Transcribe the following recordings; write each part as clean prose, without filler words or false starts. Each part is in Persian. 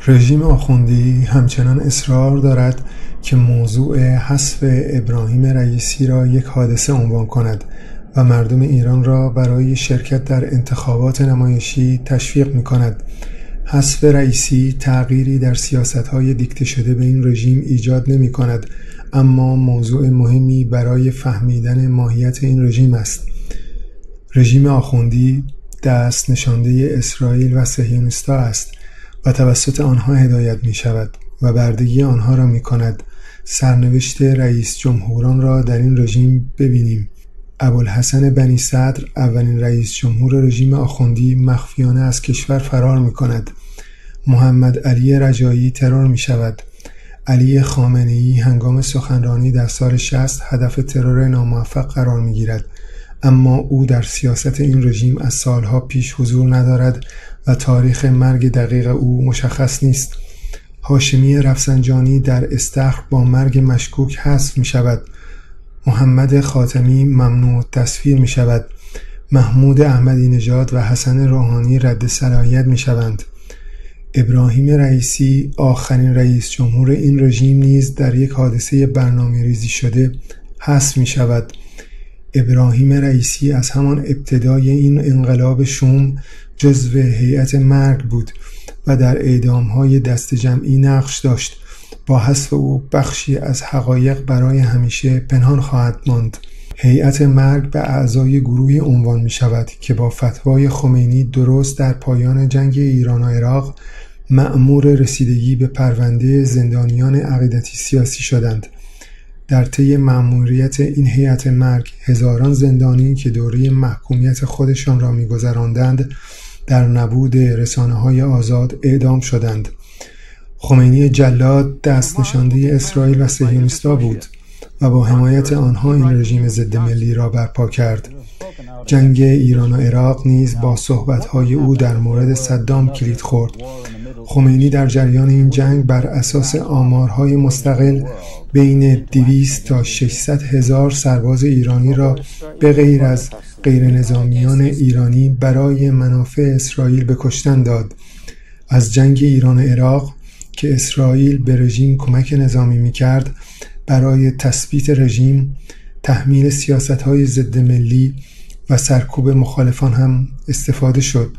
رژیم آخوندی همچنان اصرار دارد که موضوع حذف ابراهیم رئیسی را یک حادثه عنوان کند و مردم ایران را برای شرکت در انتخابات نمایشی تشویق می کند. حذف رئیسی تغییری در سیاست‌های دیکته شده به این رژیم ایجاد نمی کند، اما موضوع مهمی برای فهمیدن ماهیت این رژیم است. رژیم آخوندی دست نشانده اسرائیل و صهیونیست‌ها است و توسط آنها هدایت می شود و بردگی آنها را می کند. سرنوشت رئیس جمهوران را در این رژیم ببینیم. ابوالحسن بنی صدر، اولین رئیس جمهور رژیم آخوندی، مخفیانه از کشور فرار می کند. محمد علی رجایی ترور می شود. علی خامنه‌ای هنگام سخنرانی در سال 60 هدف ترور ناموفق قرار می گیرد، اما او در سیاست این رژیم از سالها پیش حضور ندارد و تاریخ مرگ دقیق او مشخص نیست. هاشمی رفسنجانی در استخر با مرگ مشکوک حذف می شود. محمد خاتمی ممنوع تصفیه می شود. محمود احمدی نژاد و حسن روحانی رد صلاحیت می شوند. ابراهیم رئیسی، آخرین رئیس جمهور این رژیم، نیز در یک حادثه برنامه ریزی شده حذف می شود. ابراهیم رئیسی از همان ابتدای این انقلاب شوم جزو هیئت مرگ بود و در اعدام‌های دست جمعی نقش داشت. با حذف او بخشی از حقایق برای همیشه پنهان خواهد ماند. هیئت مرگ به اعضای گروهی عنوان می شود که با فتوای خمینی درست در پایان جنگ ایران و عراق مأمور رسیدگی به پرونده زندانیان عقیدتی سیاسی شدند. در طی مأموریت این هیئت مرگ هزاران زندانی که دوره محکومیت خودشان را می‌گذراندند در نبود رسانه‌های آزاد اعدام شدند. خمینی جلاد دست نشانده اسرائیل و صهیونیست‌ها بود و با حمایت آنها این رژیم ضد ملی را برپا کرد. جنگ ایران و عراق نیز با صحبت‌های او در مورد صدام کلید خورد. خمینی در جریان این جنگ بر اساس آمارهای مستقل بین 200 تا 600 هزار سرباز ایرانی را به غیر از غیر نظامیان ایرانی برای منافع اسرائیل به کشتن داد. از جنگ ایران و عراق که اسرائیل به رژیم کمک نظامی می‌کرد برای تثبیت رژیم، تحمیل سیاست‌های ضد ملی و سرکوب مخالفان هم استفاده شد.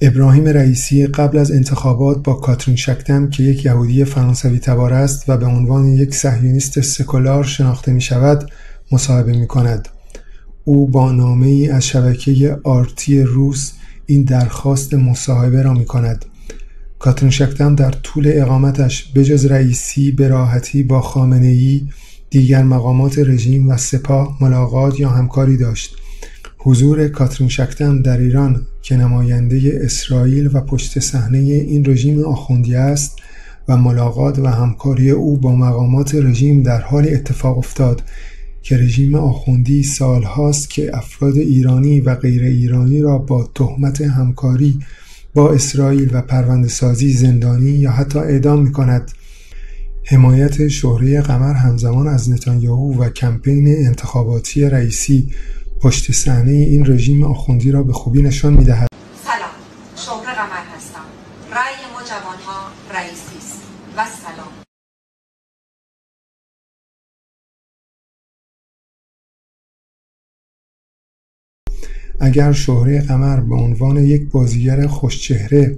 ابراهیم رئیسی قبل از انتخابات با کاترین شکتم که یک یهودی فرانسوی تبار است و به عنوان یک صهیونیست سکولار شناخته می شود مصاحبه می کند. او با نامه‌ای از شبکه آرتی روس این درخواست مصاحبه را می کند. کاترین شکتم در طول اقامتش بجز رئیسی به راحتی با خامنه‌ای، دیگر مقامات رژیم و سپاه ملاقات یا همکاری داشت. حضور کاترین شکتم در ایران که نماینده اسرائیل و پشت صحنه این رژیم آخوندی است و ملاقات و همکاری او با مقامات رژیم در حال اتفاق افتاد که رژیم آخوندی سالهاست که افراد ایرانی و غیر ایرانی را با تهمت همکاری با اسرائیل و پرونده‌سازی زندانی یا حتی اعدام می‌کند. حمایت شهره قمر همزمان از نتانیاهو و کمپین انتخاباتی رئیسی پشت صحنه این رژیم آخوندی را به خوبی نشان می‌دهد. سلام، شهره قمر هستم. رأی ما جوانها رئیسی است. و سلام. اگر شهره قمر به عنوان یک بازیگر خوشچهره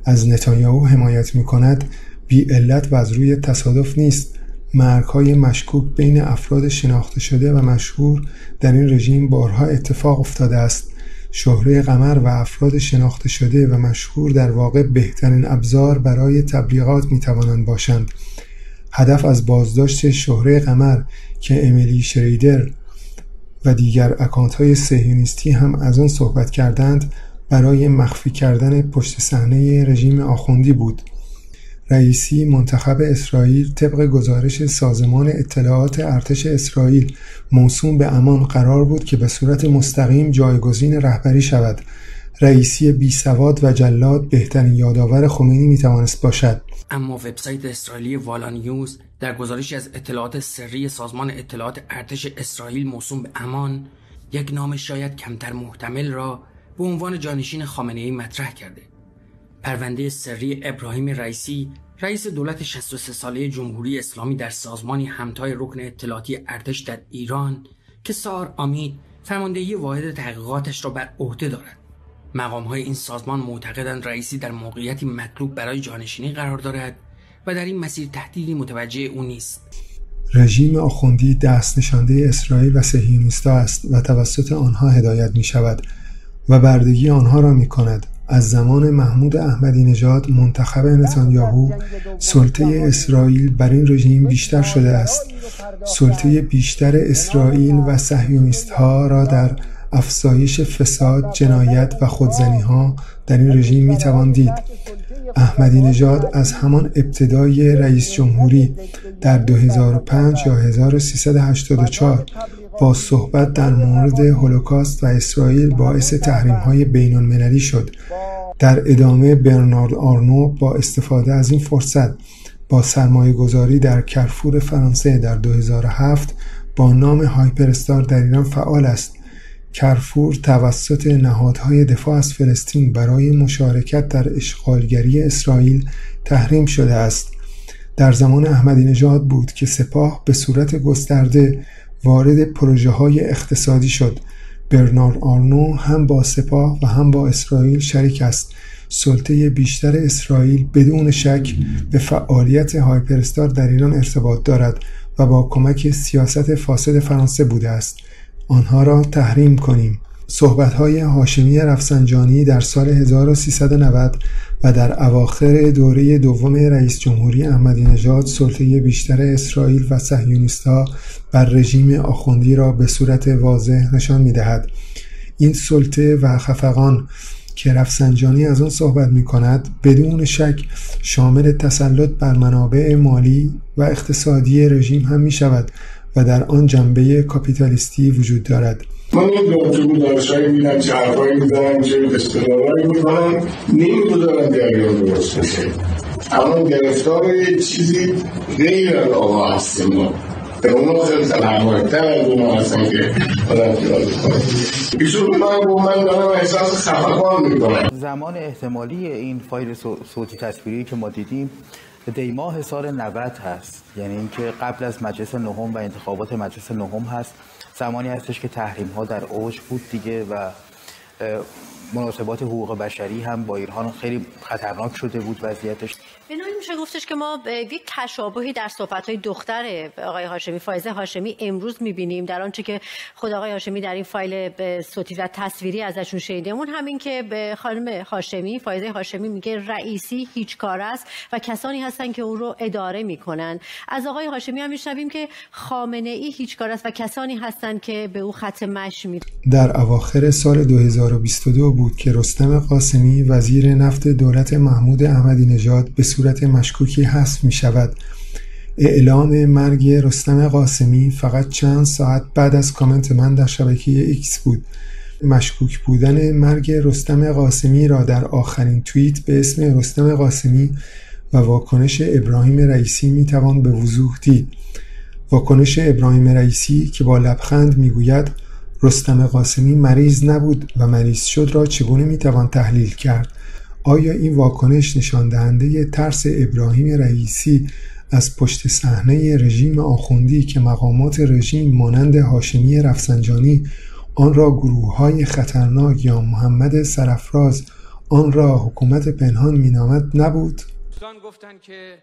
از نتانیاهو حمایت می‌کند، بی علت و از روی تصادف نیست. مرگ‌های مشکوک بین افراد شناخته شده و مشهور در این رژیم بارها اتفاق افتاده است. شهره قمر و افراد شناخته شده و مشهور در واقع بهترین ابزار برای تبلیغات می‌توانند باشند. هدف از بازداشت شهره قمر که امیلی شریدر و دیگر اکانت‌های صهیونیستی هم از آن صحبت کردند، برای مخفی کردن پشت صحنه رژیم آخوندی بود. رئیسی منتخب اسرائیل طبق گزارش سازمان اطلاعات ارتش اسرائیل موسوم به امان قرار بود که به صورت مستقیم جایگزین رهبری شود. رئیسی بیسواد و جلاد بهترین یادآور خمینی میتوانست باشد. اما وبسایت اسرائیلی والا نیوز در گزارشی از اطلاعات سری سازمان اطلاعات ارتش اسرائیل موسوم به امان یک نام شاید کمتر محتمل را به عنوان جانشین خامنه‌ای مطرح کرده. پرونده سری ابراهیم رئیسی، رئیس دولت 63 ساله جمهوری اسلامی در سازمانی همتای رکن اطلاعاتی ارتش در ایران که سار امید فرماندهی واحد تحقیقاتش را بر عهده دارد. مقام‌های این سازمان معتقدند رئیسی در موقعیتی مطلوب برای جانشینی قرار دارد و در این مسیر تهدیدی متوجه او نیست. رژیم آخوندی دست نشانده اسرائیل و صهیونیست‌ها است و توسط آنها هدایت می شود و بردگی آنها را می کند. از زمان محمود احمدی نژاد منتخب نتانیاهو سلطه اسرائیل بر این رژیم بیشتر شده است. سلطه بیشتر اسرائیل و صهیونیست‌ها را در افزایش فساد، جنایت و خودزنی‌ها در این رژیم می‌توان دید. احمدی نژاد از همان ابتدای رئیس جمهوری در 2005 یا 1384 با صحبت در مورد هولوکاست و اسرائیل باعث تحریم‌های بین‌المللی شد. در ادامه برنارد آرنو با استفاده از این فرصت با سرمایه‌گذاری در کارفور فرانسه در 2007 با نام هایپرستار در ایران فعال است. کارفور توسط نهادهای دفاع از فلسطین برای مشارکت در اشغالگری اسرائیل تحریم شده است. در زمان احمدی نژاد بود که سپاه به صورت گسترده وارد پروژه‌های اقتصادی شد. برنارد آرنو هم با سپاه و هم با اسرائیل شریک است. سلطه بیشتر اسرائیل بدون شک به فعالیت هایپرستار در ایران ارتباط دارد و با کمک سیاست فاسد فرانسه بوده است. آنها را تحریم کنیم. صحبت‌های هاشمی رفسنجانی در سال 1390 و در اواخر دوره دوم رئیس جمهوری احمدی نژاد سلطه بیشتر اسرائیل و صهیونیست‌ها بر رژیم آخوندی را به صورت واضح نشان می‌دهد. این سلطه و خفقان که رفسنجانی از آن صحبت می‌کند بدون شک شامل تسلط بر منابع مالی و اقتصادی رژیم هم می‌شود و در آن جنبه کاپیتالیستی وجود دارد. من نمیدونم تو گزارش‌هایی می‌بینم چه حرفایی می‌زنن، چه استدلالایی می‌کنن، نمی‌گذارن جریان درست بشه. اما گرفتار یه چیزی غیر از آقا هستیم ما. به اونا خیلی تنهایتر از اونا هستن که آدم پیاده کنه. ایشون من دارم احساس خفقان می‌کنم. زمان احتمالی این فایل صوتی تصویری که ما دیدیم دی ماه سال 90 هست، یعنی اینکه قبل از مجلس نهم و انتخابات مجلس نهم هست. زمانی هستش که تحریم ها در اوج بود دیگه و مناسبات حقوق بشری هم با ایران خیلی خطرناک شده بود وضعیتش. بنابراین میشه گفتش که ما یک تشابهی در صحبت‌های دختر آقای هاشمی، فائزه هاشمی امروز می‌بینیم در آنچه که خود آقای هاشمی در این فایل صوتی و تصویری ازشون شنیدمون. همین که به خانم هاشمی، فائزه هاشمی میگه رئیسی هیچ کار است و کسانی هستن که اون رو اداره میکنن. از آقای هاشمی هم میشنویم که خامنه‌ای هیچ کار است و کسانی هستن که به او خط مشی میدن. در اواخر سال 2022 بود که رستم قاسمی وزیر نفت دولت محمود احمدی نژاد به صورت مشکوکی حذف می شود. اعلام مرگ رستم قاسمی فقط چند ساعت بعد از کامنت من در شبکه ایکس بود. مشکوک بودن مرگ رستم قاسمی را در آخرین توییت به اسم رستم قاسمی و واکنش ابراهیم رئیسی می توان به وضوح دید. واکنش ابراهیم رئیسی که با لبخند می گوید رستم قاسمی مریض نبود و مریض شد را چگونه می توان تحلیل کرد؟ آیا این واکنش نشان دهنده ترس ابراهیم رئیسی از پشت صحنه رژیم آخوندی که مقامات رژیم مانند هاشمی رفسنجانی آن را گروه‌های خطرناک یا محمد سرافراز آن را حکومت پنهان مینامد نبود؟ دوستان گفتن که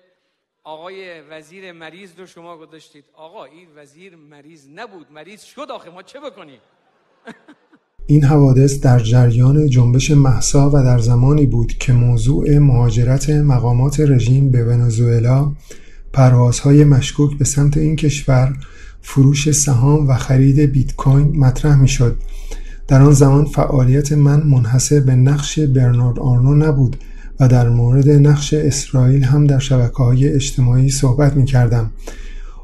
آقای وزیر مریض رو شما گذاشتید. آقا این وزیر مریض نبود، مریض شد. آخه ما چه بکنیم؟ این حوادث در جریان جنبش مهسا و در زمانی بود که موضوع مهاجرت مقامات رژیم به ونزوئلا، پروازهای مشکوک به سمت این کشور، فروش سهام و خرید بیت کوین مطرح می‌شد. در آن زمان فعالیت من منحصر به نقش برنارد آرنو نبود و در مورد نقش اسرائیل هم در شبکه‌های اجتماعی صحبت می‌کردم.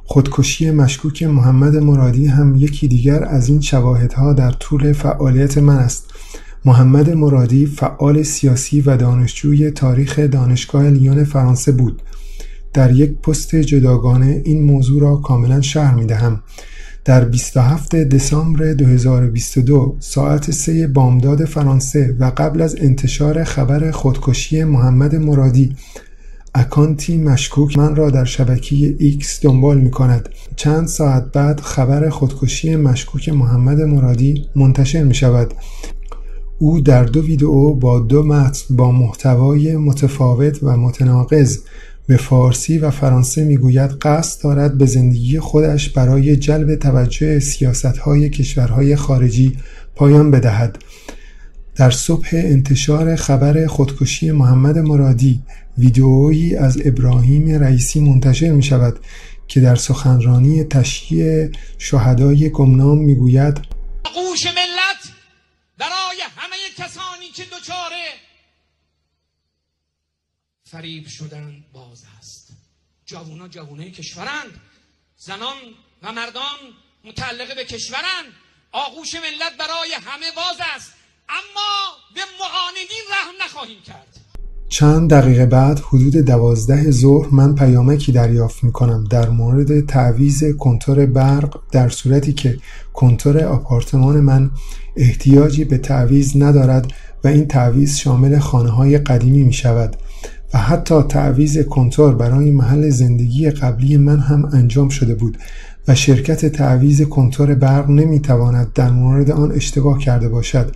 خودکشی مشکوک محمد مرادی هم یکی دیگر از این شواهدها در طول فعالیت من است. محمد مرادی فعال سیاسی و دانشجوی تاریخ دانشگاه لیون فرانسه بود. در یک پست جداگانه این موضوع را کاملا شرح می‌دهم. در 27 دسامبر 2022 ساعت 3 بامداد فرانسه و قبل از انتشار خبر خودکشی محمد مرادی، اکانتی مشکوک من را در شبکه ایکس دنبال می کند. چند ساعت بعد خبر خودکشی مشکوک محمد مرادی منتشر می شود. او در 2 ویدئو با 2 متن با محتوای متفاوت و متناقض به فارسی و فرانسه میگوید قصد دارد به زندگی خودش برای جلب توجه سیاست‌های کشورهای خارجی پایان بدهد. در صبح انتشار خبر خودکشی محمد مرادی، ویدئویی از ابراهیم رئیسی منتشر می شود که در سخنرانی تشییع شهدای گمنام می گوید آغوش ملت برای همه کسانی که دچار فریب شدن باز است. جوانای کشورند، زنان و مردان متعلق به کشورند. آغوش ملت برای همه باز است، اما به معاندین رحم نخواهیم کرد. چند دقیقه بعد حدود 12 ظهر من پیامکی دریافت میکنم در مورد تعویض کنتور برق، در صورتی که کنتور آپارتمان من احتیاجی به تعویض ندارد و این تعویض شامل خانه‌های قدیمی می شود و حتی تعویض کنتور برای محل زندگی قبلی من هم انجام شده بود و شرکت تعویض کنتور برق نمیتواند در مورد آن اشتباه کرده باشد.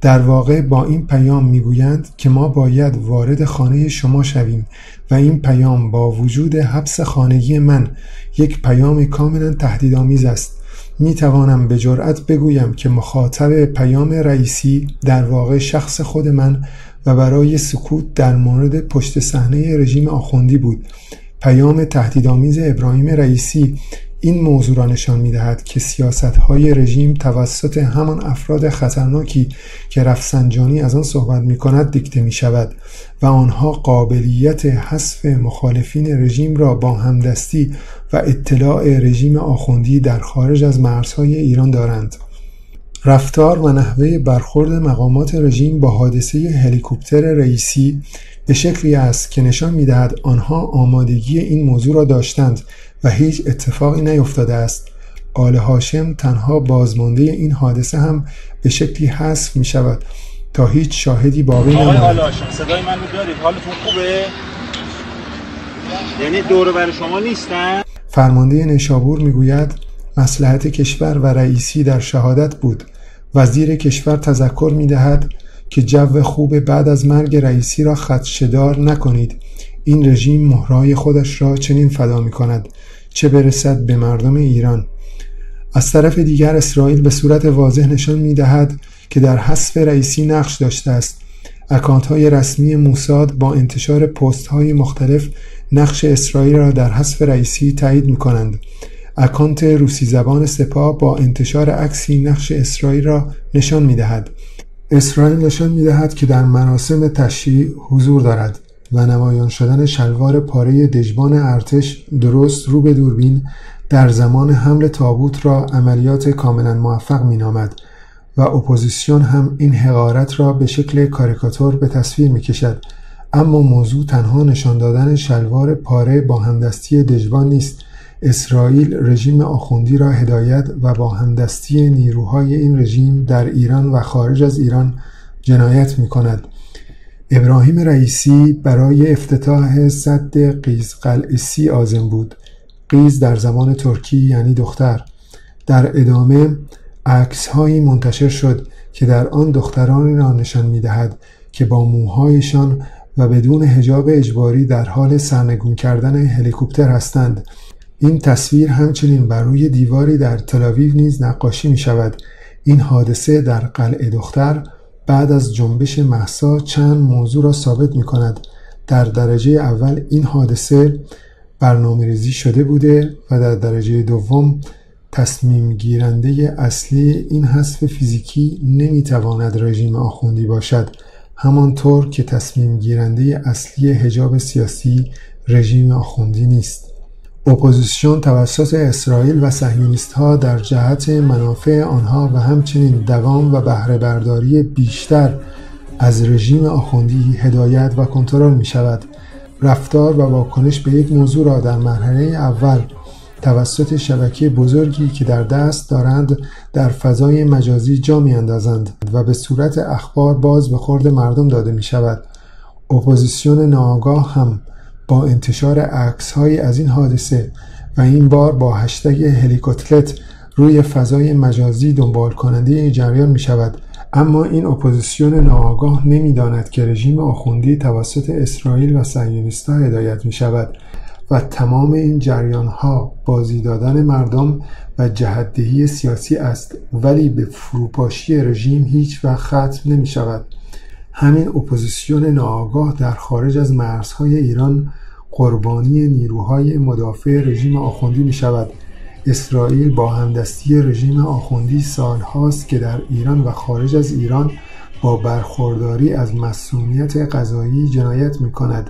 در واقع با این پیام میگویند که ما باید وارد خانه شما شویم و این پیام با وجود حبس خانگی من یک پیام کاملا تهدیدآمیز است. میتوانم به جرئت بگویم که مخاطب پیام رئیسی در واقع شخص خود من و برای سکوت در مورد پشت صحنه رژیم آخوندی بود. پیام تهدیدآمیز ابراهیم رئیسی این موضوع را نشان می‌دهد که سیاست‌های رژیم توسط همان افراد خطرناکی که رفسنجانی از آن صحبت می‌کند دیکته می‌شود و آنها قابلیت حذف مخالفین رژیم را با همدستی و اطلاع رژیم آخوندی در خارج از مرزهای ایران دارند. رفتار و نحوه برخورد مقامات رژیم با حادثه هلیکوپتر رئیسی به شکلی است که نشان می‌دهد آنها آمادگی این موضوع را داشتند و هیچ اتفاقی نیفتاده است. آل هاشم تنها بازمانده این حادثه هم به شکلی حذف می شود تا هیچ شاهدی باقی نماند. آقای آل هاشم صدای من رو دارید؟ حالتون خوبه؟ یعنی دور بر شما نیستن؟ فرمانده نیشابور می گوید مصلحت کشور و رئیسی در شهادت بود. وزیر کشور تذکر می دهد که جو خوب بعد از مرگ رئیسی را خدشه‌دار نکنید. این رژیم مهرهای خودش را چنین فدا می کند، چه برسد به مردم ایران. از طرف دیگر اسرائیل به صورت واضح نشان می دهد که در حذف رئیسی نقش داشته است. اکانت های رسمی موساد با انتشار پست های مختلف نقش اسرائیل را در حذف رئیسی تایید می کنند. اکانت روسی زبان سپاه با انتشار عکسی نقش اسرائیل را نشان می دهد. اسرائیل نشان می دهد که در مراسم تشییع حضور دارد و نمایان شدن شلوار پاره دژبان ارتش درست رو به دوربین در زمان حمل تابوت را عملیات کاملا موفق می نامد و اپوزیسیون هم این حقارت را به شکل کاریکاتور به تصویر می کشد. اما موضوع تنها نشان دادن شلوار پاره با همدستی دژبان نیست. اسرائیل رژیم آخوندی را هدایت و با همدستی نیروهای این رژیم در ایران و خارج از ایران جنایت می کند. ابراهیم رئیسی برای افتتاح سد قیزقلعه سی عازم بود. قیز در زبان ترکی یعنی دختر. در ادامه عکس‌هایی منتشر شد که در آن دخترانی را نشان می‌دهد که با موهایشان و بدون حجاب اجباری در حال سرنگون کردن هلیکوپتر هستند. این تصویر همچنین بر روی دیواری در تل‌آویو نیز نقاشی می‌شود. این حادثه در قلعه دختر بعد از جنبش مهسا چند موضوع را ثابت می‌کند. در درجه اول این حادثه برنامه‌ریزی شده بوده و در درجه دوم تصمیم گیرنده اصلی این حذف فیزیکی نمی‌تواند رژیم آخوندی باشد، همانطور که تصمیم گیرنده اصلی حجاب سیاسی رژیم آخوندی نیست. اپوزیسیون توسط اسرائیل و صهیونیست‌ها در جهت منافع آنها و همچنین دوام و بهره برداری بیشتر از رژیم آخوندی هدایت و کنترل می‌شود. رفتار و واکنش به یک موضوع را در مرحله اول توسط شبکه بزرگی که در دست دارند در فضای مجازی جا می‌اندازند و به صورت اخبار باز به خورد مردم داده می‌شود. اپوزیسیون ناآگاه هم با انتشار عکس‌های از این حادثه و این بار با هشتگ هلیکوتلت روی فضای مجازی دنبال کننده جریان می شود. اما این اپوزیسیون ناآگاه نمی داند که رژیم آخوندی توسط اسرائیل و صهیونیست‌ها هدایت می شود و تمام این جریان ها بازی دادن مردم و جهت‌دهی سیاسی است، ولی به فروپاشی رژیم هیچ وقت ختم نمی شود. همین اپوزیسیون ناآگاه در خارج از مرزهای ایران قربانی نیروهای مدافع رژیم آخوندی می شود. اسرائیل با همدستی رژیم آخوندی سالهاست که در ایران و خارج از ایران با برخورداری از مسئولیت قضایی جنایت می کند.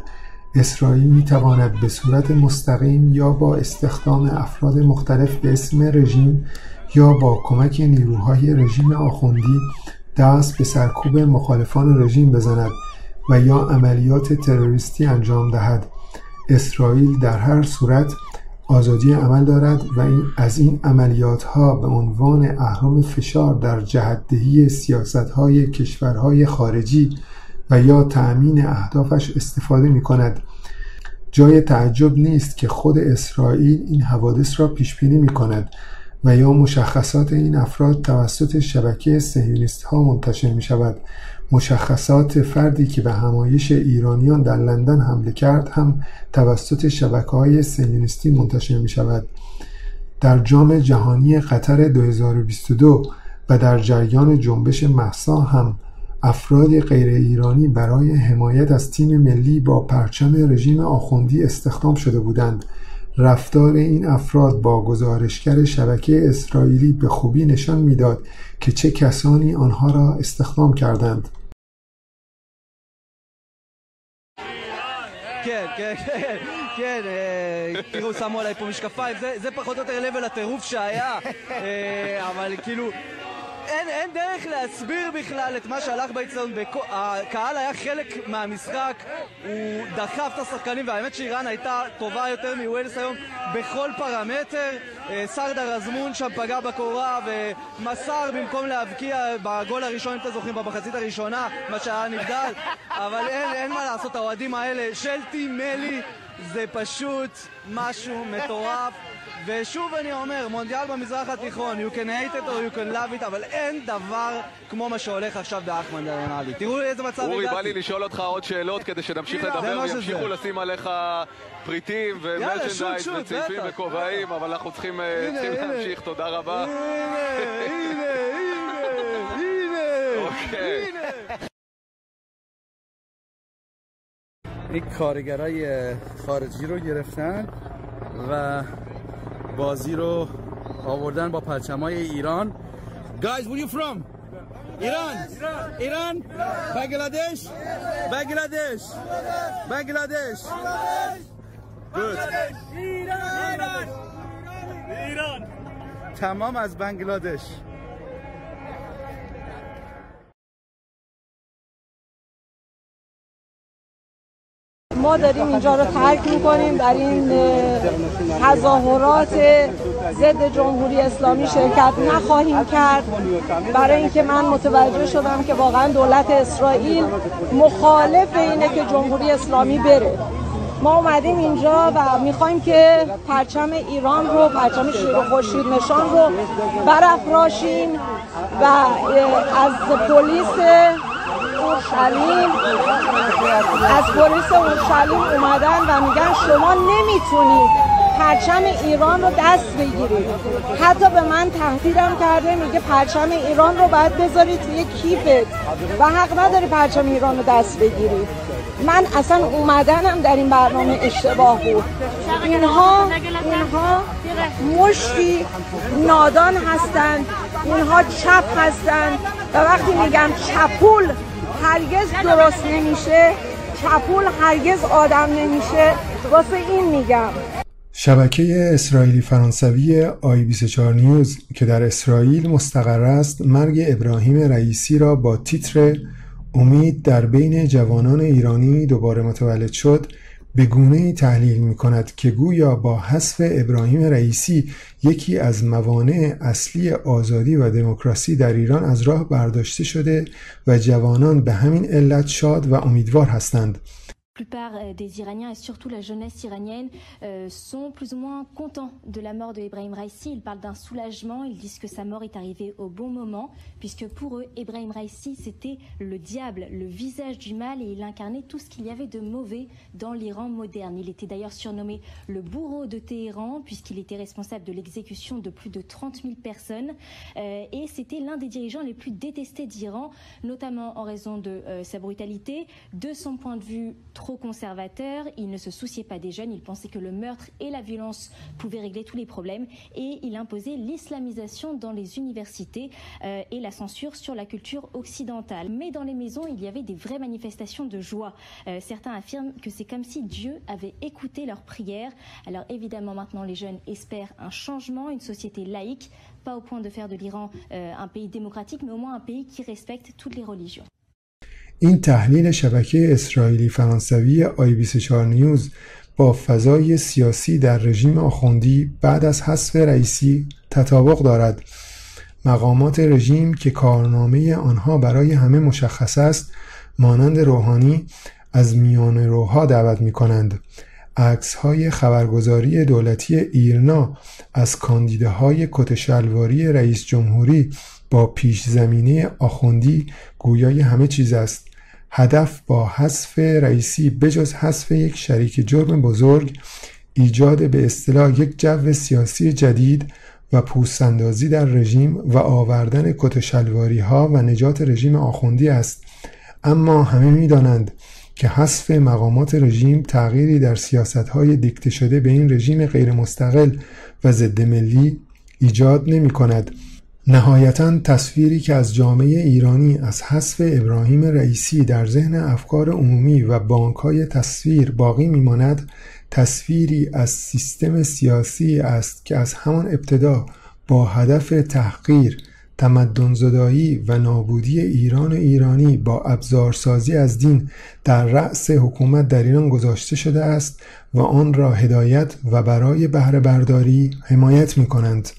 اسرائیل می تواند به صورت مستقیم یا با استخدام افراد مختلف به اسم رژیم یا با کمک نیروهای رژیم آخوندی دست به سرکوب مخالفان رژیم بزند و یا عملیات تروریستی انجام دهد. اسرائیل در هر صورت آزادی عمل دارد و از این عملیات‌ها به عنوان اهرم فشار در جهت‌دهی سیاست‌های کشورهای خارجی و یا تأمین اهدافش استفاده می‌کند. جای تعجب نیست که خود اسرائیل این حوادث را پیش‌بینی می‌کند و یا مشخصات این افراد توسط شبکه صهیونیست‌ها منتشر می‌شود. مشخصات فردی که به همایش ایرانیان در لندن حمله کرد هم توسط شبکه‌های صهیونیستی منتشر می‌شود. در جام جهانی قطر 2022 و در جریان جنبش مهسا هم افراد غیر ایرانی برای حمایت از تیم ملی با پرچم رژیم آخوندی استخدام شده بودند. رفتار این افراد با گزارشگر شبکه اسرائیلی به خوبی نشان می‌داد که چه کسانی آنها را استخدام کردند. כן, תראו, שמו עליי פה משקפיים, זה פחות או יותר לב הטירוף שהיה, אבל כאילו אין דרך להסביר בכלל את מה שהלך באצטדיון. הקהל היה חלק מהמשחק, הוא דחף את השחקנים, והאמת שאיראן הייתה טובה יותר מווילס היום בכל פרמטר. סרדר אזמון שם פגע בקורה ומסר במקום להבקיע בגול הראשון, אם אתם זוכרים, במחצית הראשונה, מה שהיה נבדל. אבל אין מה לעשות, האוהדים האלה של טים מלי זה פשוט משהו מטורף. ושוב אני אומר, מונדיאל במזרח התיכון, you can hate it or you can love it, אבל אין דבר כמו מה שהולך עכשיו באחמד דנאלי. תראו איזה מצב הגעתי. אורי, בא לי לשאול אותך עוד שאלות כדי שנמשיך לדבר וימשיכו לשים עליך פריטים ומרצ'נדייז וצעיפים וכובעים, אבל אנחנו צריכים להמשיך. תודה רבה. הנה. این کارگرای خارجی رو گرفتن و بازی رو آوردن با پرچمای ایران. Guys, where you from? Iran? Iran? Bangladesh? Bangladesh? Bangladesh? Good. Iran. تمام از بنگلادش. ما داریم اینجا رو ترک میکنیم، در این تظاهرات ضد جمهوری اسلامی شرکت نخواهیم کرد، برای اینکه من متوجه شدم که واقعا دولت اسرائیل مخالف اینه که جمهوری اسلامی بره. ما اومدیم اینجا و میخوایم که پرچم ایران رو، پرچم شیر و خورشید نشان رو برافراشیم و از پلیس اورشلیم اومدن و میگن شما نمیتونید پرچم ایران رو دست بگیرید. حتی به من تهدیدم کرده، میگه پرچم ایران رو باید بذارید توی کیفت و حق نداری پرچم ایران رو دست بگیرید. من اصلا اومدنم در این برنامه اشتباه بود. اینها مشتی نادان هستند، اینها چپ هستند و وقتی میگم چپول هرگز درست نمیشه، چپول هرگز آدم نمیشه، واسه این میگم. شبکه اسرائیلی فرانسوی آی24 نیوز که در اسرائیل مستقر است، مرگ ابراهیم رئیسی را با تیتر امید در بین جوانان ایرانی دوباره متولد شد به گونه‌ای تحلیل می‌کند که گویا با حذف ابراهیم رئیسی یکی از موانع اصلی آزادی و دموکراسی در ایران از راه برداشته شده و جوانان به همین علت شاد و امیدوار هستند. La plupart des Iraniens et surtout la jeunesse iranienne sont plus ou moins contents de la mort de Ebrahim Raïssi. Ils parlent d'un soulagement, ils disent que sa mort est arrivée au bon moment, puisque pour eux, Ebrahim Raïssi, c'était le diable, le visage du mal, et il incarnait tout ce qu'il y avait de mauvais dans l'Iran moderne. Il était d'ailleurs surnommé le bourreau de Téhéran, puisqu'il était responsable de l'exécution de plus de 30 000 personnes, et c'était l'un des dirigeants les plus détestés d'Iran, notamment en raison de sa brutalité, de son point de vue trop conservateur. Il ne se souciait pas des jeunes, il pensait que le meurtre et la violence pouvaient régler tous les problèmes, et il imposait l'islamisation dans les universités et la censure sur la culture occidentale. Mais dans les maisons, il y avait des vraies manifestations de joie. Certains affirment que c'est comme si Dieu avait écouté leurs prières. Alors évidemment, maintenant, les jeunes espèrent un changement, une société laïque, pas au point de faire de l'Iran un pays démocratique, mais au moins un pays qui respecte toutes les religions. این تحلیل شبکه اسرائیلی فرانسوی آی24 نیوز با فضای سیاسی در رژیم آخوندی بعد از حذف رئیسی تطابق دارد. مقامات رژیم که کارنامه آنها برای همه مشخص است، مانند روحانی، از میانه‌روها دعوت می‌کنند. عکس‌های خبرگزاری دولتی ایرنا از کاندیداهای کت شلواری رئیس جمهوری با پیش زمینه آخوندی گویای همه چیز است. هدف با حذف رئیسی بجز حذف یک شریک جرم بزرگ، ایجاد به اصطلاح یک جو سیاسی جدید و پوست‌اندازی در رژیم و آوردن کت شلواری ها و نجات رژیم آخوندی است. اما همه می‌دانند که حذف مقامات رژیم تغییری در سیاست‌های دیکته شده به این رژیم غیر مستقل و ضد ملی ایجاد نمی‌کند. نهایتاً تصویری که از جامعه ایرانی از حذف ابراهیم رئیسی در ذهن افکار عمومی و بانک‌های تصویر باقی می‌ماند، تصویری از سیستم سیاسی است که از همان ابتدا با هدف تحقیر، تمدن‌زدایی و نابودی ایران و ایرانی با ابزارسازی از دین در رأس حکومت در ایران گذاشته شده است و آن را هدایت و برای بهره برداری حمایت می‌کنند.